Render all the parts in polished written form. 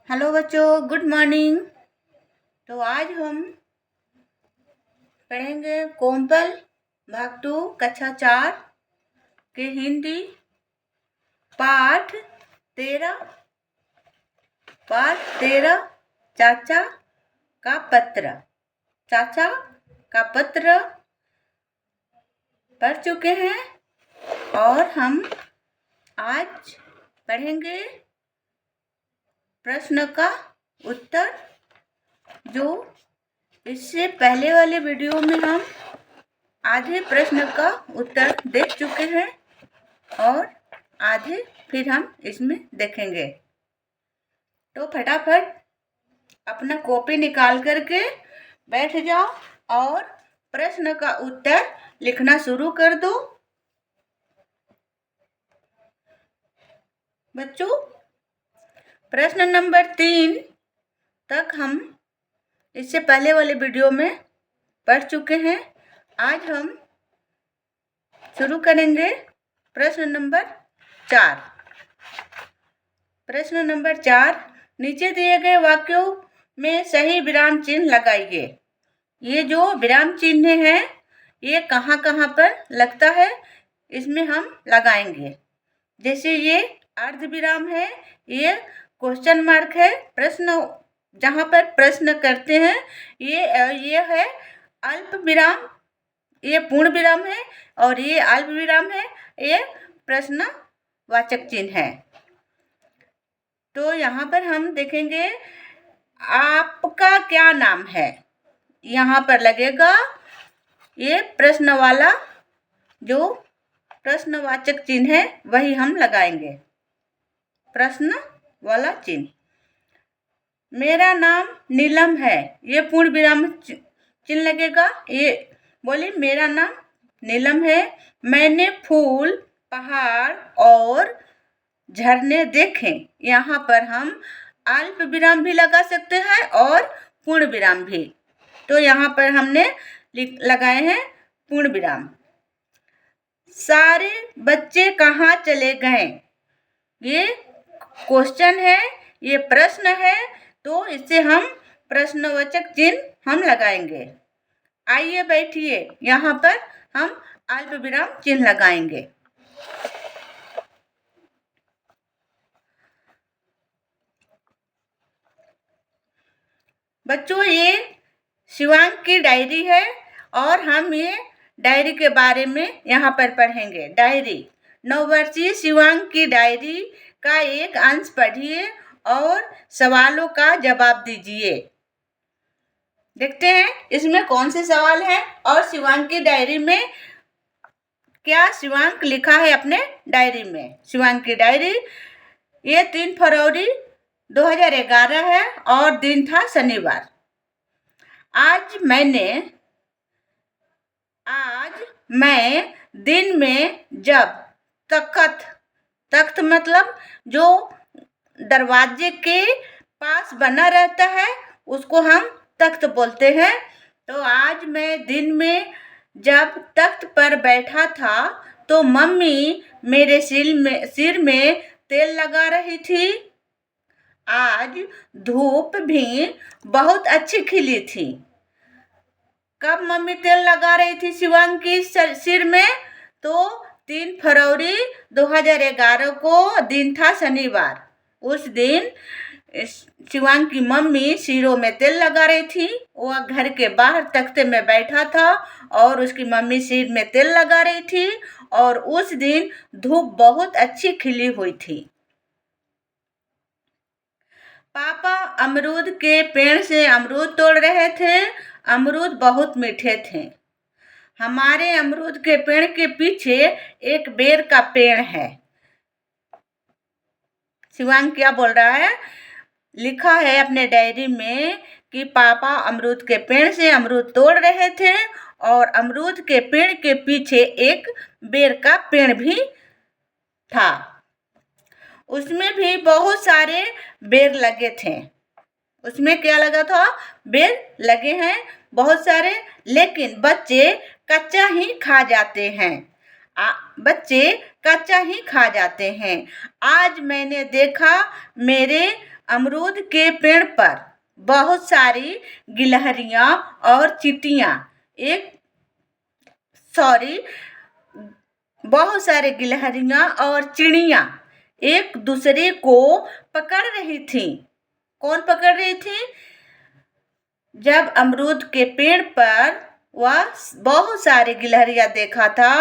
Hello बच्चों, good morning. तो आज हम पढ़ेंगे कोम्पल भाग 2 कक्षा 4 के हिंदी पाठ 13 चाचा का पत्र। चाचा का पत्र पढ़ चुके हैं और हम आज पढ़ेंगे प्रश्न का उत्तर, जो इससे पहले वाले वीडियो में हम आधे प्रश्न का उत्तर देख चुके हैं और आधे फिर हम इसमें देखेंगे। तो फटाफट अपना कॉपी निकाल करके बैठ जाओ और प्रश्न का उत्तर लिखना शुरू कर दो। बच्चों, प्रश्न नंबर 3 तक हम इससे पहले वाले वीडियो में पढ़ चुके हैं। आज हम शुरू करेंगे प्रश्न नंबर 4। प्रश्न नंबर 4, नीचे दिए गए वाक्यों में सही विराम चिन्ह लगाइए। ये जो विराम चिन्ह है ये कहाँ कहाँ पर लगता है, इसमें हम लगाएंगे। जैसे ये अर्ध विराम है, ये क्वेश्चन मार्क है, प्रश्न जहाँ पर प्रश्न करते हैं ये है अल्प विराम, ये पूर्ण विराम है, और ये अल्प विराम है, ये प्रश्नवाचक चिन्ह है। तो यहाँ पर हम देखेंगे आपका क्या नाम है, यहाँ पर लगेगा ये प्रश्न वाला जो प्रश्नवाचक चिन्ह है वही हम लगाएंगे, प्रश्न वाला चिन्ह। मेरा नाम नीलम है, ये पूर्ण विराम चिन्ह लगेगा। ये बोले मेरा नाम नीलम है। मैंने फूल, पहाड़ और झरने देखे, यहाँ पर हम अल्प विराम भी लगा सकते हैं और पूर्ण विराम भी। तो यहाँ पर हमने लगाए हैं पूर्ण विराम। सारे बच्चे कहाँ चले गए, ये क्वेश्चन है, ये प्रश्न है, तो इससे हम प्रश्नवाचक चिन्ह हम लगाएंगे। आइए बैठिए, यहाँ पर हम अल्प विराम चिन्ह लगाएंगे। बच्चों, ये शिवांग की डायरी है और हम ये डायरी के बारे में यहाँ पर पढ़ेंगे। डायरी, 9 वर्षीय शिवांग की डायरी का एक अंश पढ़िए और सवालों का जवाब दीजिए। देखते हैं इसमें कौन से सवाल हैं और शिवांग की डायरी में क्या शिवांग लिखा है अपने डायरी में। शिवांग की डायरी, ये 3 फरवरी 2011 है और दिन था शनिवार। आज मैं दिन में जब तख्त मतलब जो दरवाजे के पास बना रहता है उसको हम तख्त बोलते हैं। तो आज मैं दिन में जब तख्त पर बैठा था तो मम्मी मेरे सिर में तेल लगा रही थी। आज धूप भी बहुत अच्छी खिली थी। कब मम्मी तेल लगा रही थी शिवांग की सिर में? तो 3 फरवरी 2011 को दिन था शनिवार। उस दिन शिवांग की मम्मी सिरों में तेल लगा रही थी। वह घर के बाहर तख्ते में बैठा था और उसकी मम्मी सिर में तेल लगा रही थी और उस दिन धूप बहुत अच्छी खिली हुई थी। पापा अमरूद के पेड़ से अमरूद तोड़ रहे थे। अमरूद बहुत मीठे थे। हमारे अमरूद के पेड़ के पीछे एक बेर का पेड़ है। शिवांग क्या बोल रहा है? लिखा है अपने डायरी में कि पापा अमरूद के पेड़ से अमरूद तोड़ रहे थे और अमरूद के पेड़ के पीछे एक बेर का पेड़ भी था। उसमें भी बहुत सारे बेर लगे थे। उसमें क्या लगा था? बेर लगे हैं बहुत सारे, लेकिन बच्चे कच्चा ही खा जाते हैं। बच्चे कच्चा ही खा जाते हैं। आज मैंने देखा मेरे अमरूद के पेड़ पर बहुत सारी गिलहरियां और चींटियां एक सॉरी बहुत सारे गिलहरियां और चिड़ियां एक दूसरे को पकड़ रही थी। कौन पकड़ रही थी? जब अमरूद के पेड़ पर वह बहुत सारे गिलहरियां देखा था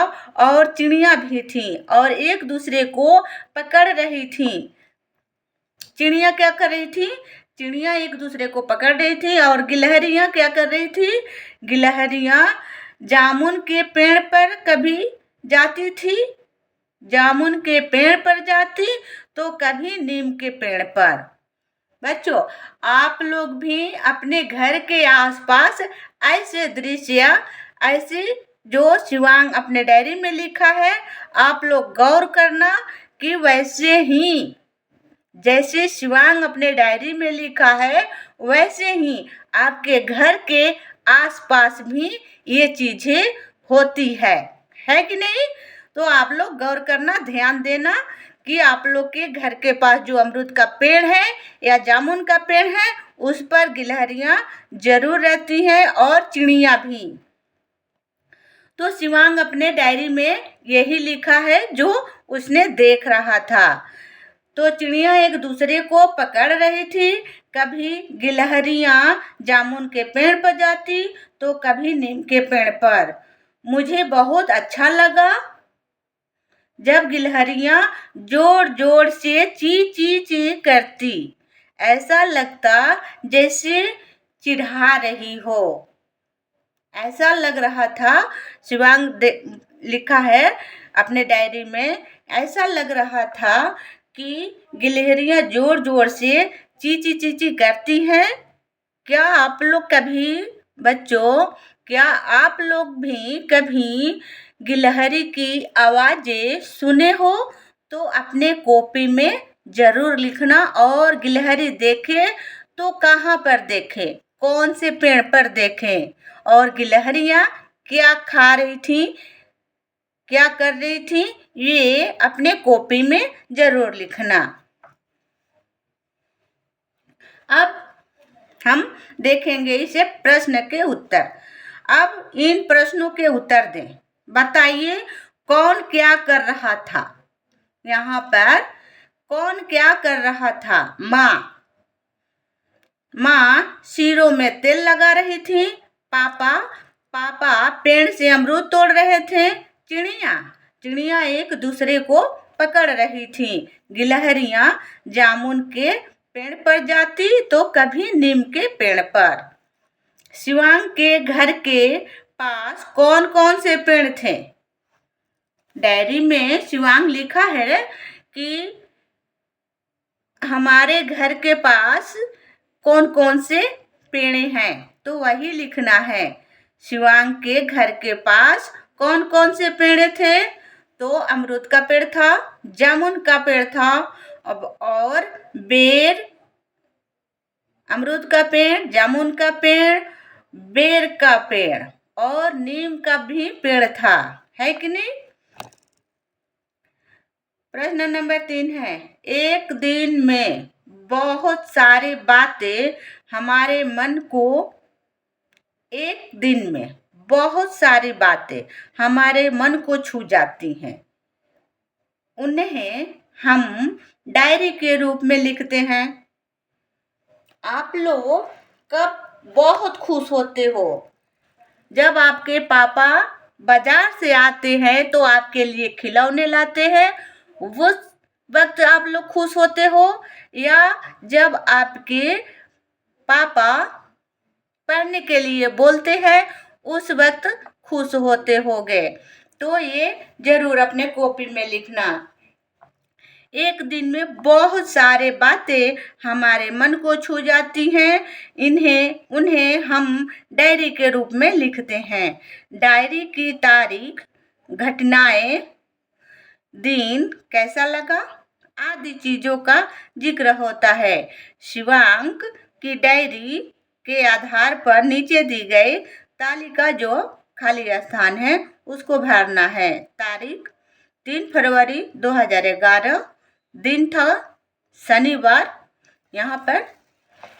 और चिड़िया भी थी और एक दूसरे को पकड़ रही थी। चिड़िया क्या कर रही थी? चिड़िया एक दूसरे को पकड़ रही थी और गिलहरियां क्या कर रही थी? गिलहरियां जामुन के पेड़ पर कभी जाती थी, जामुन के पेड़ पर जाती तो कभी नीम के पेड़ पर। बच्चों, आप लोग भी अपने घर के आसपास ऐसे दृश्य, ऐसे जो शिवांग अपने डायरी में लिखा है, आप लोग गौर करना कि वैसे ही जैसे शिवांग अपने डायरी में लिखा है वैसे ही आपके घर के आसपास भी ये चीजें होती है कि नहीं? तो आप लोग गौर करना, ध्यान देना कि आप लोग के घर के पास जो अमरूद का पेड़ है या जामुन का पेड़ है उस पर गिलहरियां जरूर रहती हैं और चिड़िया भी। तो शिवांग अपने डायरी में यही लिखा है जो उसने देख रहा था। तो चिड़िया एक दूसरे को पकड़ रही थी, कभी गिलहरियां जामुन के पेड़ पर जाती तो कभी नीम के पेड़ पर। मुझे बहुत अच्छा लगा जब गिलहरियां जोर जोर से ची ची ची करती, ऐसा लगता जैसे चिढ़ा रही हो। ऐसा लग रहा था, शिवांग लिखा है अपने डायरी में, ऐसा लग रहा था कि गिलहरियां जोर जोर से ची ची ची ची करती हैं। क्या आप लोग कभी बच्चों, क्या आप लोग भी कभी गिलहरी की आवाजें सुने हो? तो अपने कॉपी में जरूर लिखना। और गिलहरी देखे तो कहाँ पर देखे, कौन से पेड़ पर देखें, और गिलहरियां क्या खा रही थी, क्या कर रही थी, ये अपने कॉपी में जरूर लिखना। अब हम देखेंगे इसे प्रश्न के उत्तर। अब इन प्रश्नों के उत्तर दें। बताइए कौन क्या कर रहा था? यहाँ पर कौन क्या कर रहा था? माँ सिरों में तेल लगा रही थी। पापा पेड़ से अमरूद तोड़ रहे थे। चिड़िया एक दूसरे को पकड़ रही थी। गिलहरियां जामुन के पेड़ पर जाती तो कभी नीम के पेड़ पर। शिवांग के घर के पास कौन कौन से पेड़ थे? डायरी में शिवांग लिखा है कि हमारे घर के पास कौन कौन से पेड़ हैं, तो वही लिखना है। शिवांग के घर के पास कौन कौन से पेड़ थे? तो अमरूद का पेड़ था, जामुन का पेड़ था, और बेर, अमरूद का पेड़, जामुन का पेड़, बेर का पेड़ और नीम का भी पेड़ था, है कि नहीं? प्रश्न नंबर 3 है, एक दिन में बहुत सारी बातें हमारे मन को, एक दिन में बहुत सारी बातें हमारे मन को छू जाती हैं। उन्हें हम डायरी के रूप में लिखते हैं। आप लोग कब बहुत खुश होते हो? जब आपके पापा बाजार से आते हैं तो आपके लिए खिलौने लाते हैं, उस वक्त आप लोग खुश होते हो? या जब आपके पापा पढ़ने के लिए बोलते हैं उस वक्त खुश होते होगे? तो ये जरूर अपने कॉपी में लिखना। एक दिन में बहुत सारे बातें हमारे मन को छू जाती हैं, उन्हें हम डायरी के रूप में लिखते हैं। डायरी की तारीख, घटनाएं, दिन कैसा लगा आदि चीजों का जिक्र होता है। शिवांक की डायरी के आधार पर नीचे दी गई तालिका जो खाली स्थान है उसको भरना है। तारीख 3 फरवरी 2011, दिन था शनिवार, यहाँ पर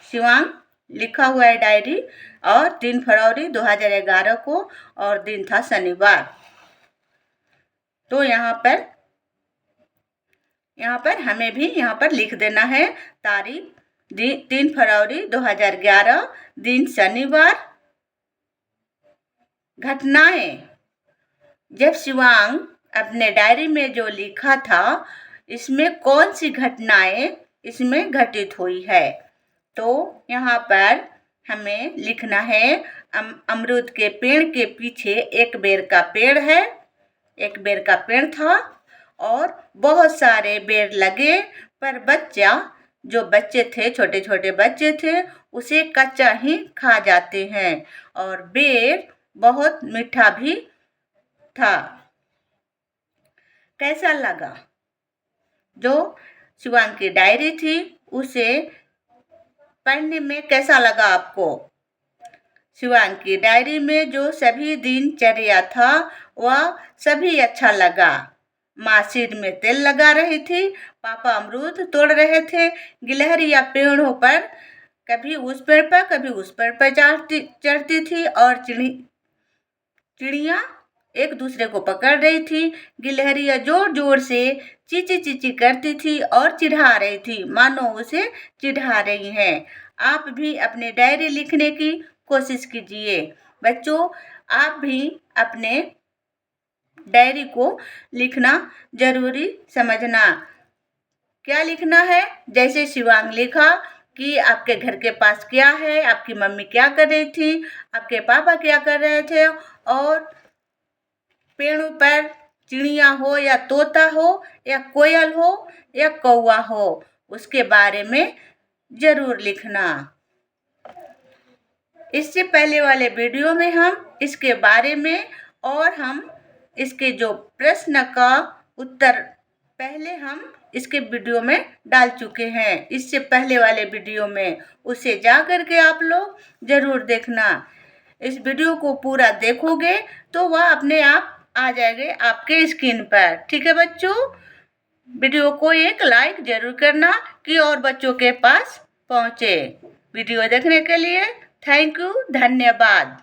शिवांग लिखा हुआ है डायरी, और 3 फरवरी 2011 को, और दिन था शनिवार। तो यहाँ पर हमें भी यहाँ पर लिख देना है तारीख 3 फरवरी 2011, दिन शनिवार। घटनाएं, जब शिवांग अपने डायरी में जो लिखा था, इसमें कौन सी घटनाएं इसमें घटित हुई है। तो यहाँ पर हमें लिखना है अमरूद के पेड़ के पीछे एक बेर का पेड़ है, एक बेर का पेड़ था और बहुत सारे बेर लगे, पर जो बच्चे थे, छोटे छोटे बच्चे थे, उसे कच्चा ही खा जाते हैं, और बेर बहुत मीठा भी था। कैसा लगा? जो शिवांग की डायरी थी उसे पढ़ने में कैसा लगा आपको? शिवांग की डायरी में जो सभी दिनचर्या था वह सभी अच्छा लगा। माँ सिर में तेल लगा रही थी, पापा अमरूद तोड़ रहे थे, गिलहरियाँ पेड़ों पर कभी उस पेड़ पर कभी उस पेड़ पर चढ़ती थी, और चिड़िया एक दूसरे को पकड़ रही थी। गिलहरियाँ जोर जोर से चींची चींची करती थी और चिढ़ा रही थी, मानो उसे चिढ़ा रही हैं। आप भी अपने डायरी लिखने की कोशिश कीजिए। बच्चों, आप भी अपने डायरी को लिखना जरूरी समझना। क्या लिखना है? जैसे शिवांग लिखा कि आपके घर के पास क्या है, आपकी मम्मी क्या कर रही थी, आपके पापा क्या कर रहे थे, और पेड़ों पर चिड़िया हो या तोता हो या कोयल हो या कौवा हो, उसके बारे में जरूर लिखना। इससे पहले वाले वीडियो में हम इसके बारे में, और हम इसके जो प्रश्न का उत्तर पहले हम इसके वीडियो में डाल चुके हैं, इससे पहले वाले वीडियो में, उसे जा करके आप लोग जरूर देखना। इस वीडियो को पूरा देखोगे तो वह अपने आप आ जाएंगे आपके स्क्रीन पर। ठीक है बच्चों, वीडियो को एक लाइक जरूर करना कि और बच्चों के पास पहुँचे। वीडियो देखने के लिए थैंक यू, धन्यवाद।